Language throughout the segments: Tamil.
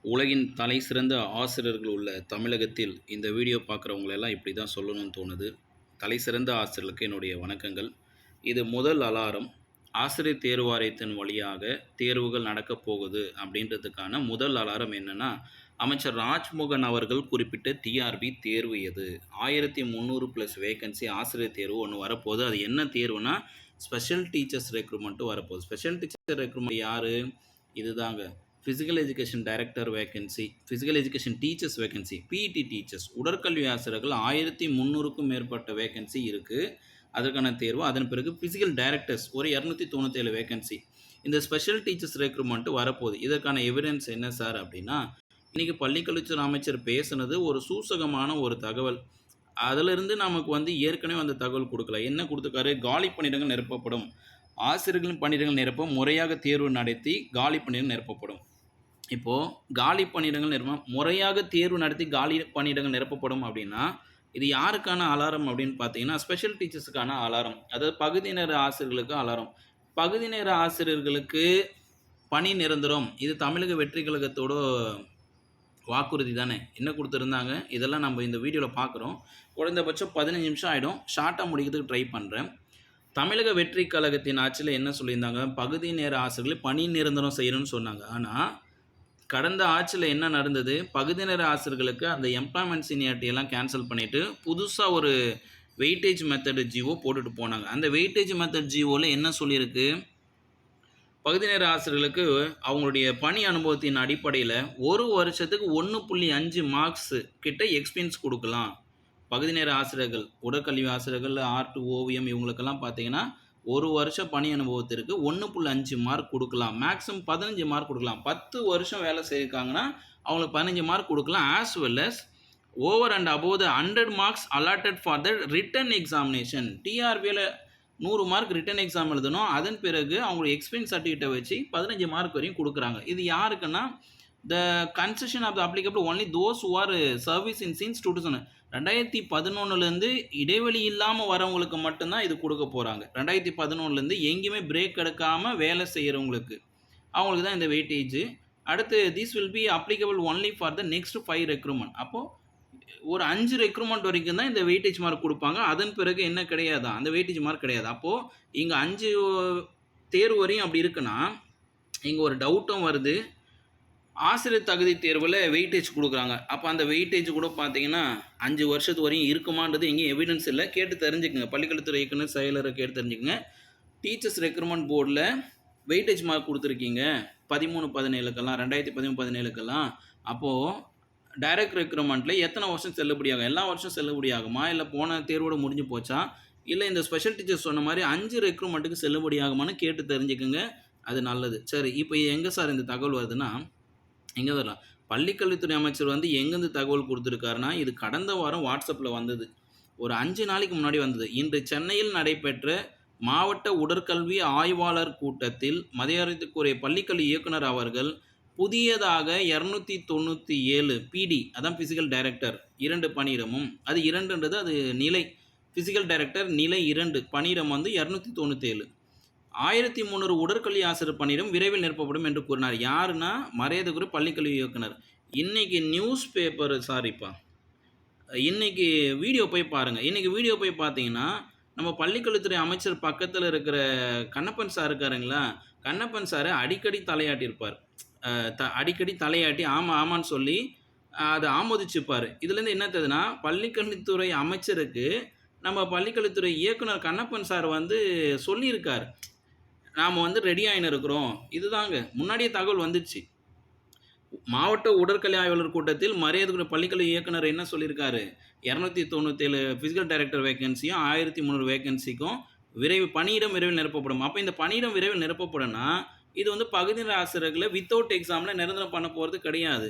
உலகின் தலைசிறந்த ஆசிரியர்கள் உள்ள தமிழகத்தில் இந்த வீடியோ பார்க்குறவங்களெல்லாம் இப்படி தான் சொல்லணும்னு தோணுது. தலைசிறந்த ஆசிரியர்களுக்கு என்னுடைய வணக்கங்கள். இது முதல் அலாரம். ஆசிரியர் தேர்வு வாரியத்தின் வழியாக தேர்வுகள் நடக்கப் போகுது அப்படின்றதுக்கான முதல் அலாரம் என்னென்னா, அமைச்சர் ராஜ்மோகன் அவர்கள் குறிப்பிட்ட டிஆர்பி தேர்வு எது? 1300+ வேகன்சி ஆசிரியர் தேர்வு ஒன்று வரப்போகுது. அது என்ன தேர்வுனா, ஸ்பெஷல் டீச்சர்ஸ் ரெக்ரூட்மெண்ட்டு வரப்போகுது. ஸ்பெஷல் டீச்சர் ரெக்ரூட்மெண்ட் யார்? இதுதாங்க. Physical education director vacancy, physical education teachers vacancy, PET teachers, உடற்கல்வி ஆசிரியர்கள் 1300க்கும் மேற்பட்ட வேகன்சி இருக்குது. அதற்கான தேர்வு. அதன் பிறகு ஃபிசிக்கல் டைரக்டர்ஸ் ஒரு 297 வேகன்சி. இந்த ஸ்பெஷல் டீச்சர்ஸ் ரெக்ரூட்மெண்ட்டு வரப்போகுது. இதற்கான எவிடன்ஸ் என்ன சார் அப்படின்னா, இன்றைக்கி பள்ளிக்கல்வித்துறை அமைச்சர் பேசுனது ஒரு சூசகமான ஒரு தகவல். அதிலிருந்து நமக்கு ஏற்கனவே அந்த தகவல் கொடுக்கல. என்ன கொடுத்துருக்காரு? காலி பணியிடங்கள் நிரப்பப்படும். ஆசிரியர்களின் பணியிடங்கள் நிரப்ப முறையாக தேர்வு நடத்தி காலி பணியிடங்கள் நிரப்பப்படும். இப்போது காலி பணியிடங்கள் முறையாக தேர்வு நடத்தி காலி பணியிடங்கள் நிரப்பப்படும் அப்படின்னா, இது யாருக்கான அலாரம் அப்படின்னு பார்த்தீங்கன்னா, ஸ்பெஷல் டீச்சர்ஸுக்கான அலாரம். அதாவது பகுதி நேர ஆசிரியர்களுக்கு அலாரம். பகுதி நேர ஆசிரியர்களுக்கு பணி நிரந்தரம். இது தமிழக வெற்றி கழகத்தோட வாக்குறுதி தானே. என்ன கொடுத்துருந்தாங்க, இதெல்லாம் நம்ம இந்த வீடியோவில் பார்க்குறோம். குறைந்தபட்சம் 15 நிமிஷம் ஆகிடும். ஷார்ட்டாக முடிக்கிறதுக்கு ட்ரை பண்ணுறேன். தமிழக வெற்றி கழகத்தின் ஆட்சியில் என்ன சொல்லியிருந்தாங்க, பகுதி நேர ஆசிரியர்களை பணி நிரந்தரம் செய்யணும்னு சொன்னாங்க. ஆனால் கடந்த ஆட்சியில் என்ன நடந்தது, பகுதி நேர ஆசிரியர்களுக்கு அந்த எம்ப்ளாய்மெண்ட் சீனியாரிட்டியெல்லாம் கேன்சல் பண்ணிவிட்டு புதுசாக ஒரு வெயிட்டேஜ் மெத்தடு ஜிஓ போட்டுட்டு போனாங்க. அந்த வெயிட்டேஜ் மெத்தட் ஜிஓவில் என்ன சொல்லியிருக்கு, பகுதி நேர ஆசிரியர்களுக்கு அவங்களுடைய பணி அனுபவத்தின் அடிப்படையில் ஒரு வருஷத்துக்கு 1.5 மார்க்ஸ் கிட்ட எக்ஸ்பீரியன்ஸ் கொடுக்கலாம். பகுதி நேர ஆசிரியர்கள், உடற்கல்வி ஆசிரியர்கள், ஆர்ட், ஓவியம் இவங்களுக்கெல்லாம் பார்த்தீங்கன்னா ஒரு வருஷம் பணி அனுபவத்திற்கு 1.5 மார்க் கொடுக்கலாம். மேக்ஸிமம் 15 மார்க் கொடுக்கலாம். 10 வருஷம் வேலை செய்யிருக்காங்கன்னா அவங்களுக்கு 15 மார்க் கொடுக்கலாம். As well as over and above the 100 marks allotted for the written examination. டிஆர்பியில் 100 மார்க் ரிட்டன் எக்ஸாம் எழுதணும். அதன் பிறகு அவங்களுடைய எக்ஸ்பீரியன்ஸ் சர்டிஃபிகேட்டை வச்சு 15 மார்க் வரையும் கொடுக்குறாங்க. இது யாருக்குன்னா, the concession of the applicable only those who are service in since 2011 இடைவெளி இல்லாமல் வரவங்களுக்கு மட்டும்தான் இது கொடுக்க போகிறாங்க. 2011 எங்கேயுமே பிரேக் எடுக்காமல் வேலை செய்கிறவங்களுக்கு அவங்களுக்கு தான் இந்த வெயிட்டேஜ். அடுத்து this will be applicable only for the next 5 recruitment. அப்போது ஒரு 5 ரெக்ரூட்மெண்ட் வரைக்கும் தான் இந்த வெயிட்டேஜ் மார்க் கொடுப்பாங்க. அதன் பிறகு என்ன கிடையாது, அந்த வெயிட்டேஜ் மார்க் கிடையாது. அப்போது இங்கே 5 தேர்வு வரையும் அப்படி இருக்குன்னா, இங்கே ஒரு டவுட்டும் வருது. ஆசிரியர் தகுதி தேர்வில் வெயிட்டேஜ் கொடுக்குறாங்க. அப்போ அந்த வெயிட்டேஜ் கூட பார்த்தீங்கன்னா 5 வருஷத்து வரையும் இருக்குமான்றது எங்கேயும் எவிடன்ஸ் இல்லை. கேட்டு தெரிஞ்சுக்கங்க. பள்ளிக்கல்வித்துறை இயக்குனர் செயலரை கேட்டு தெரிஞ்சுக்கங்க. டீச்சர்ஸ் ரெக்ரூட்மெண்ட் போர்டில் வெயிட்டேஜ் மார்க் கொடுத்துருக்கீங்க 13-17க்கெல்லாம், 2013-17க்கெல்லாம். அப்போது டைரக்ட் ரெக்ரூட்மெண்ட்டில் எத்தனை வருஷம் செல்லுபடியாகும்? எல்லா வருஷம் செல்லுபடியாகுமா, இல்லை போன தேர்வோடு முடிஞ்சு போச்சா, இல்லை இந்த ஸ்பெஷல் டீச்சர்ஸ் சொன்ன மாதிரி 5 ரெக்ரூட்மெண்ட்டுக்கு செல்லுபடியாகுமான்னு கேட்டு தெரிஞ்சுக்கோங்க. அது நல்லது. சரி, இப்போ எங்கே சார் இந்த தகவல் வருதுன்னா, எங்கே வரலாம், பள்ளிக்கல்வித்துறை அமைச்சர் எங்கேருந்து தகவல் கொடுத்துருக்காருன்னா, இது கடந்த வாரம் வாட்ஸ்அப்பில் வந்தது. ஒரு 5 நாளைக்கு முன்னாடி வந்தது. இன்று சென்னையில் நடைபெற்ற மாவட்ட உடற்கல்வி ஆய்வாளர் கூட்டத்தில் மரியாதைக்குரிய பள்ளிக்கல்வி இயக்குனர் அவர்கள் புதியதாக 297 பிடி, அதான் ஃபிசிக்கல் டைரக்டர் 2 பணியிடமும், அது 2ன்றது அது நிலை, ஃபிசிக்கல் டைரக்டர் நிலை 2 பணியிடம் 297, 1300 உடற்கல்வி ஆசிரியர் பணியிடம் விரைவில் நிரப்பப்படும் என்று கூறினார். யாருன்னா, மரியாதைக்குரிய பள்ளிக்கல்வி இயக்குனர். இன்றைக்கி நியூஸ் பேப்பர் இன்றைக்கி வீடியோ போய் பாருங்கள். இன்றைக்கி வீடியோ போய் பார்த்தீங்கன்னா, நம்ம பள்ளிக்கல்வித்துறை அமைச்சர் பக்கத்தில் இருக்கிற கண்ணப்பன் சார் இருக்காருங்களா, கண்ணப்பன் சார் அடிக்கடி தலையாட்டியிருப்பார். அடிக்கடி தலையாட்டி ஆமாம் ஆமான்னு சொல்லி அதை ஆமோதிச்சுப்பார். இதுலேருந்து என்ன தெரியுதுன்னா, பள்ளிக்கல்வித்துறை அமைச்சருக்கு நம்ம பள்ளிக்கல்வித்துறை இயக்குனர் கண்ணப்பன் சார் சொல்லியிருக்கார், நாம் ரெடி ஆகின்னு இருக்கிறோம். இதுதாங்க முன்னாடியே தகவல் வந்துடுச்சு. மாவட்ட உடற்கல்வி ஆய்வாளர் கூட்டத்தில் மரியாதைக்குரிய பள்ளிக்கல்வி இயக்குனர் என்ன சொல்லியிருக்காரு, 297 ஃபிசிக்கல் டைரக்டர் வேகன்சியும் 1300 வேகன்சிக்கும் பணியிடம் விரைவில் நிரப்பப்படும். அப்போ இந்த பணியிடம் விரைவில் நிரப்பப்படும்னா, இது பகுதி நேர ஆசிரியர்களை வித்தவுட் எக்ஸாமில் நிரந்தரம் பண்ண போகிறது கிடையாது.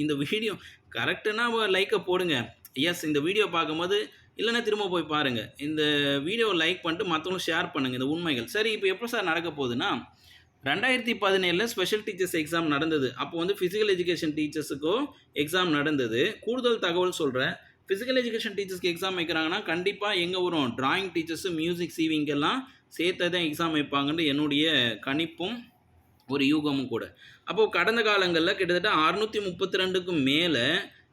இந்த வீடியோ கரெக்டுன்னா லைக்கை போடுங்க. எஸ், இந்த வீடியோ பார்க்கும்போது, இல்லைன்னா திரும்ப போய் பாருங்கள். இந்த வீடியோவை லைக் பண்ணிட்டு மற்றவங்களும் ஷேர் பண்ணுங்கள் இந்த உண்மைகள். சரி, இப்போ எப்போ சார் நடக்க போகுதுன்னா, 2017 ஸ்பெஷல் டீச்சர்ஸ் எக்ஸாம் நடந்தது. அப்போ ஃபிசிக்கல் எஜுகேஷன் டீச்சர்ஸுக்கும் எக்ஸாம் நடந்தது. கூடுதல் தகவல் சொல்கிறேன். ஃபிசிக்கல் எஜுகேஷன் டீச்சர்ஸ்க்கு எக்ஸாம் வைக்கிறாங்கன்னா கண்டிப்பாக எங்கே வரும், டிராயிங் டீச்சர்ஸு, மியூசிக், சிவிங்கெல்லாம் சேர்த்து தான் எக்ஸாம் வைப்பாங்கன்னு என்னுடைய கணிப்பும் ஒரு யூகமும் கூட. அப்போது கடந்த காலங்களில் கிட்டத்தட்ட 632க்கும் மேலே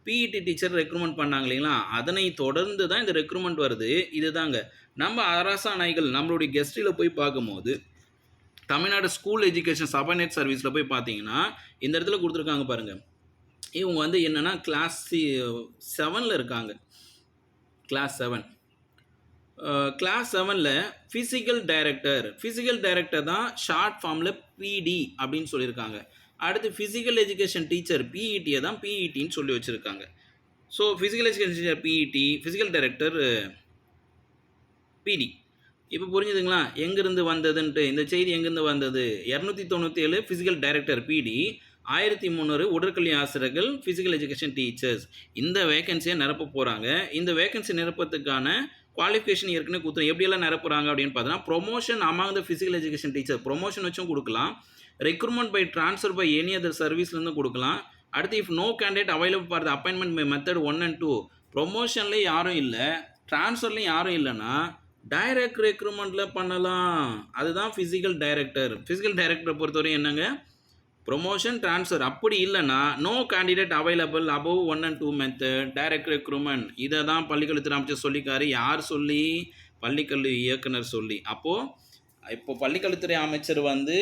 பிஇடி டீச்சர் ரெக்ரூட்மெண்ட் பண்ணாங்க இல்லைங்களா? அதனை தொடர்ந்து தான் இந்த ரெக்ரூட்மெண்ட் வருது. இதுதாங்க நம்ம அரசாணைகள் நம்மளுடைய கெஸ்ட்டில் போய் பார்க்கும்போது தமிழ்நாடு ஸ்கூல் எஜுகேஷன் சபநெட் சர்வீஸில் போய் பார்த்தீங்கன்னா இந்த இடத்துல கொடுத்துருக்காங்க பாருங்கள். இவங்க வந்து என்னென்னா கிளாஸ் 7ல் இருக்காங்க. கிளாஸ் 7 கிளாஸ் 7ல் ஃபிசிக்கல் டைரக்டர் தான் ஷார்ட் ஃபார்மில் பிடி அப்படின்னு சொல்லியிருக்காங்க. அடுத்து ஃபிசிக்கல் எஜுகேஷன் டீச்சர் பிஇடியை தான் பிஇடின்னு சொல்லி வச்சுருக்காங்க. So physical education teacher PET, physical director பிடி. இப்போ புரிஞ்சுதுங்களா எங்கேருந்து வந்ததுன்ட்டு? இந்த செய்தி எங்கேருந்து வந்தது? 297 ஃபிசிக்கல் டைரக்டர் பிடி, 1300 உடற்கல்வி ஆசிரியர்கள் ஃபிசிக்கல் எஜுகேஷன் டீச்சர்ஸ். இந்த வேகன்சியை நிரப்ப போகிறாங்க. இந்த வேகன்சி நிரப்பத்துக்கான குவாலிஃபிகேஷன் ஏற்கனவே கொடுத்துரும். எப்படியெல்லாம் நிரப்புறாங்க அப்படின்னு பார்த்தோன்னா, promotion among the physical education teacher, promotion வச்சும் கொடுக்கலாம். Recruitment by transfer by any other சர்வீஸ்லேருந்து கொடுக்கலாம். அடுத்து if no candidate available for the appointment by method 1 and 2, ப்ரொமோஷன்லேயும் யாரும் இல்லை, ட்ரான்ஸ்ஃபர்லேயும் யாரும் இல்லைன்னா டைரக்ட் ரெக்ரூட்மெண்ட்டில் பண்ணலாம். அதுதான் ஃபிசிக்கல் டைரக்டரை பொறுத்தவரை என்னங்க, ப்ரொமோஷன் ட்ரான்ஸ்ஃபர். அப்படி இல்லைன்னா no candidate available above 1 and 2 method direct recruitment. இதை தான் பள்ளிக்கல்வித்துறை அமைச்சர் சொல்லிக்காரு. யார் சொல்லி? பள்ளிக்கல்வி இயக்குனர் சொல்லி. இப்போ பள்ளிக்கல்வித்துறை அமைச்சர் வந்து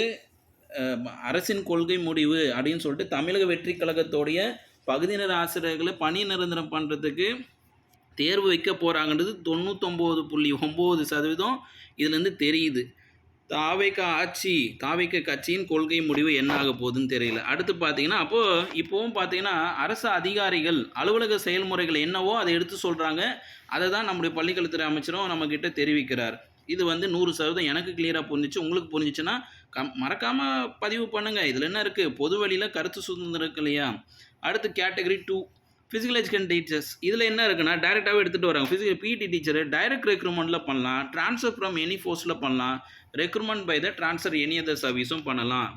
அரசின் கொள்கை முடிவு அப்படின்னு சொல்லிட்டு தமிழக வெற்றி கழகத்தோடைய பகுதியினர் ஆசிரியர்களை பணி நிரந்தரம் பண்ணுறதுக்கு தேர்வு வைக்க போகிறாங்கன்றது 99.9% இதுலேருந்து தெரியுது. தாவேக கட்சியின் கொள்கை முடிவு என்ன ஆக போகுதுன்னு தெரியல. அடுத்து பார்த்தீங்கன்னா இப்போவும் பார்த்தீங்கன்னா அரசு அதிகாரிகள் அலுவலக செயல்முறைகள் என்னவோ அதை எடுத்து சொல்கிறாங்க. அதை தான் நம்முடைய பள்ளிக்கல்வித்துறை அமைச்சரும் நம்மக்கிட்ட தெரிவிக்கிறார். இது வந்து 100% எனக்கு கிளியராக புரிஞ்சிச்சு. உங்களுக்கு புரிஞ்சிச்சுன்னா மறக்காமல் பதிவு பண்ணுங்கள். இதில் என்ன இருக்குது? பொது வழியில் கருத்து சுதந்திரம் இருக்கு இல்லையா? அடுத்து கேட்டகரி 2 ஃபிசிக்கல் எஜுகேஷன் டீச்சர்ஸ். இதில் என்ன இருக்குன்னா டைரெக்டாகவே எடுத்துகிட்டு வராங்க. ஃபிசிக்கல் பிடி டீச்சர் டைரக்ட் ரெக்ரூட்மெண்ட்டில் பண்ணலாம், ட்ரான்ஸ்ஃபர் ஃப்ரம் எனி போஸ்ட்டில் பண்ணலாம், recruitment by the transfer any other சர்வீஸும் பண்ணலாம்.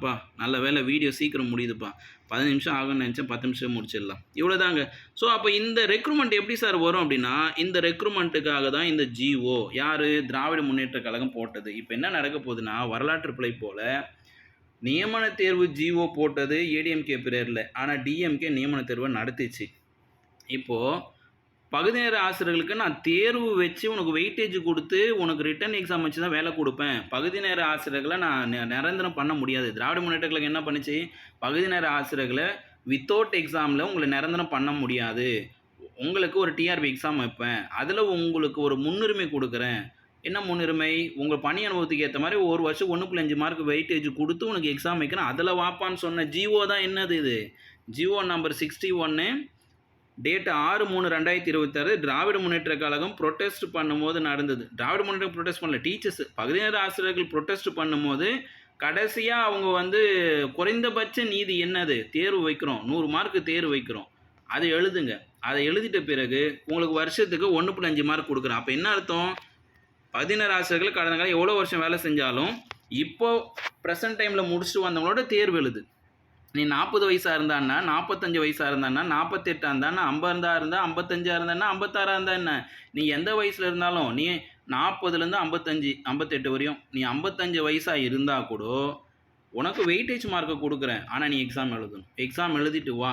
நல்ல வேலை வீடியோ சீக்கிரம் முடியுதுப்பா. 15 நிமிஷம் ஆகும்னு நினச்சேன், 10 நிமிஷம் முடிச்சிடலாம். இவ்வளோ தாங்க. ஸோ அப்போ இந்த ரெக்ரூட்மெண்ட் எப்படி சார் வரும் அப்படின்னா, இந்த ரெக்ரூட்மெண்ட்டுக்காக தான் இந்த ஜிஓ யார் திராவிட முன்னேற்ற கழகம் போட்டது. இப்போ என்ன நடக்க போகுதுன்னா, வரலாற்று பிழை போல் நியமன தேர்வு ஜிஓ போட்டது ஏடிஎம்கே பீரியடில், ஆனால் டிஎம்கே நியமன தேர்வை நடத்திச்சு. இப்போது பகுதி நேர ஆசிரியர்களுக்கு நான் தேர்வு வச்சு உனக்கு வெயிட்டேஜ் கொடுத்து உனக்கு ரிட்டன் எக்ஸாம் வச்சு தான் வேலை கொடுப்பேன். பகுதி நேர ஆசிரியர்களை நான் நிரந்தரம் பண்ண முடியாது. திராவிட முன்னேற்ற கழகம் என்ன பண்ணுச்சு? பகுதி நேர ஆசிரியர்களை வித்தவுட் எக்ஸாமில் உங்களை நிரந்தரம் பண்ண முடியாது. உங்களுக்கு ஒரு டிஆர்பி எக்ஸாம் வைப்பேன், அதில் உங்களுக்கு ஒரு முன்னுரிமை கொடுக்குறேன். என்ன முன்னுரிமை? உங்கள் பணி அனுபவத்துக்கு ஏற்ற மாதிரி ஒரு வருஷம் 1.5 மார்க் வெயிட்டேஜ் கொடுத்து உனக்கு எக்ஸாம் வைக்கிறேன், அதில் வாப்பான்னு சொன்ன ஜிஓ தான் என்னது இது? GO number 61 date 6/3/2026 Dravida Munnetra Kazhagam protest பண்ணும்போது நடந்தது. திராவிட முன்னேற்ற ப்ரொட்டஸ்ட் பண்ணல, டீச்சர்ஸ் பகுதி நேர ஆசிரியர்கள் ப்ரொட்டஸ்ட் பண்ணும்போது கடைசியாக அவங்க வந்து குறைந்தபட்ச நீதி என்னது? தேர்வு வைக்கிறோம், 100 மார்க்கு தேர்வு வைக்கிறோம், அதை எழுதுங்க. அதை எழுதிட்ட பிறகு உங்களுக்கு வருஷத்துக்கு 1.5 மார்க் கொடுக்குறேன். அப்போ என்ன அர்த்தம்? பகுதி நேர ஆசிரியர்கள் கடந்த காலம் எவ்வளோ வருஷம் வேலை செஞ்சாலும் இப்போது ப்ரெசன்ட் டைமில் முடிச்சுட்டு வந்தவங்களோட தேர்வு எழுது. நீ 40 வயசாக இருந்தான்னா, 45 வயசாக இருந்தான்னா, 48 இருந்தான்னா, 50 இருந்தா 55 இருந்தான்னா, 56 இருந்தா என்ன? நீ எந்த வயசில் இருந்தாலும் நீ 40லேருந்து 55 58 வரையும் நீ 55 வயசாக இருந்தால் கூட உனக்கு வெயிட்டேஜ் மார்க்கை கொடுக்குறேன். ஆனால் நீ எக்ஸாம் எழுதணும். எக்ஸாம் எழுதிட்டு வா,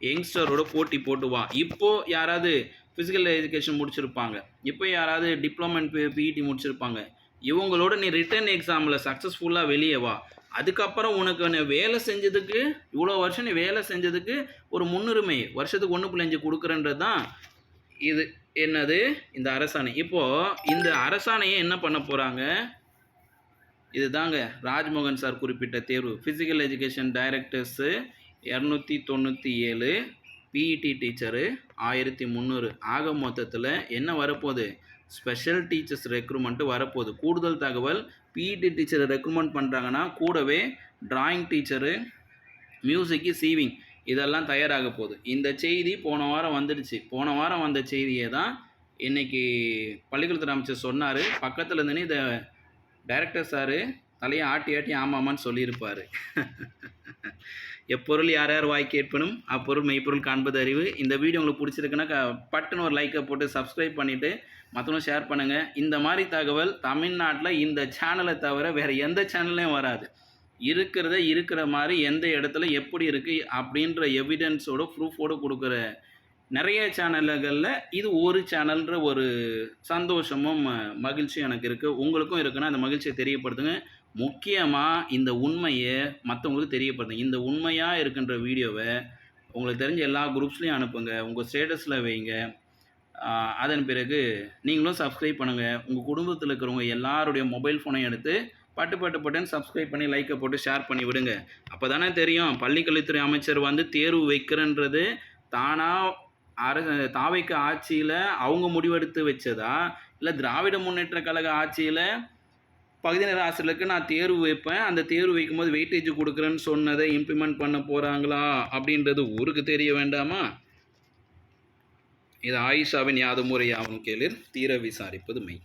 யங்ஸ்டரோட போட்டி போட்டு வா. இப்போது யாராவது ஃபிசிக்கல் எஜுகேஷன் முடிச்சிருப்பாங்க, இப்போ யாராவது டிப்ளமோ பிஇடி முடிச்சிருப்பாங்க, இவங்களோட நீ ரிட்டன் எக்ஸாமில் சக்ஸஸ்ஃபுல்லாக வெளியே வா. அதுக்கப்புறம் உனக்கு நீ வேலை செஞ்சதுக்கு, இவ்வளோ வருஷம் நீ வேலை செஞ்சதுக்கு ஒரு முன்னுரிமை வருஷத்துக்கு 1.5 கொடுக்குறன்றது தான் இது என்னது இந்த அரசாணை. இப்போது இந்த அரசாணையை என்ன பண்ண போகிறாங்க? இது தாங்க ராஜ்மோகன் சார் குறிப்பிட்ட தேர்வு. Physical education directors 297, PET teacher 1300. ஆக மொத்தத்தில் என்ன வரப்போகுது? ஸ்பெஷல் டீச்சர்ஸ் ரெக்ரூட்மெண்ட்டு வரப்போகுது. கூடுதல் தகவல், பிஇடி டீச்சரை ரெக்ரூட்மெண்ட் பண்ணுறாங்கன்னா கூடவே டிராயிங் டீச்சரு, மியூசிக்கு, சீவிங் இதெல்லாம் தயாராக போகுது. இந்த செய்தி போன வாரம் வந்துடுச்சு. போன வாரம் வந்த செய்தியை தான் இன்றைக்கி பள்ளிக்கல்வித்துறை அமைச்சர் சொன்னார். பக்கத்தில் இருந்துன்னு இதை டைரக்டர் சார் தலையை ஆட்டி ஆட்டி ஆமாமான்னு சொல்லியிருப்பார். எப்பொருள் யார் யார் வாய் கேட்பனும் அப்பொருள் மெய்ப்பொருள் காண்பது அறிவு. இந்த வீடியோ உங்களுக்கு பிடிச்சிருக்குன்னா பட்டுன்னு ஒரு லைக்கை போட்டு சப்ஸ்கிரைப் பண்ணிவிட்டு மற்றவங்களும் ஷேர் பண்ணுங்கள். இந்த மாதிரி தகவல் தமிழ்நாட்டில் இந்த சேனலை தவிர வேறு எந்த சேனல்லையும் வராது. இருக்கிறத இருக்கிற மாரி எந்த இடத்துல எப்படி இருக்கு அப்படின்ற எவிடன்ஸோட, ப்ரூஃபோட குடுக்குற நெறைய சேனல்கள்ல இது ஒரு சேனல்ன்ற ஒரு சந்தோஷமும், மகிழ்ச்சியும் எனக்கு இருக்கு. உங்களுக்கும் இருக்குன்னா, அந்த மகிழ்ச்சிய தெரியப்படுத்துங்க. முக்கியமா இந்த உண்மைய மத்தவங்களுக்கு தெரியப்படுத்துங்க. இந்த உண்மையா இருக்கின்ற வீடியோவ உங்களுக்கு தெரிஞ்ச எல்லா குரூப்ஸ்லயும் அனுப்புங்க. உங்க ஸ்டேட்டஸ்ல வைங்க. அ அதன் பிறகு நீங்களும் சப்ஸ்கிரைப் பண்ணுங்க. உங்க குடும்பத்தில இருக்கிறவங்க எல்லாருடைய மொபைல் ஃபோனையும் எடுத்து பட்டு பட்டு பட்டுன்னு சப்ஸ்கிரைப் பண்ணி, லைக்க போட்டு ஷேர் பண்ணி விடுங்க. அப்பதானே தெரியும். பள்ளிக் கல்வித்துறை அமைச்சர் வந்து தேர்வு வைக்கிறன்றது தானா தாவைக்க ஆட்சியில அவங்க முடிவெடுத்து வச்சதா? இல்ல திராவிட முன்னேற்றக் கழக ஆட்சியில பகுதி நேர ஆசிரியர்களுக்கு நான் தேர்வு வைப்பேன். அந்த தேர்வு வைக்கும்போது வெயிட்டேஜ் குடுக்குறேன்னு சொன்னத இம்ப்ளிமெண்ட் பண்ண போறாங்களா? அப்படின்றது ஊருக்கு தெரிய வேண்டாமா? இது ஆயிஷாவின் யாதும் ஊரே யாவரும் கேளீர். தீர விசாரிப்பது மெய்.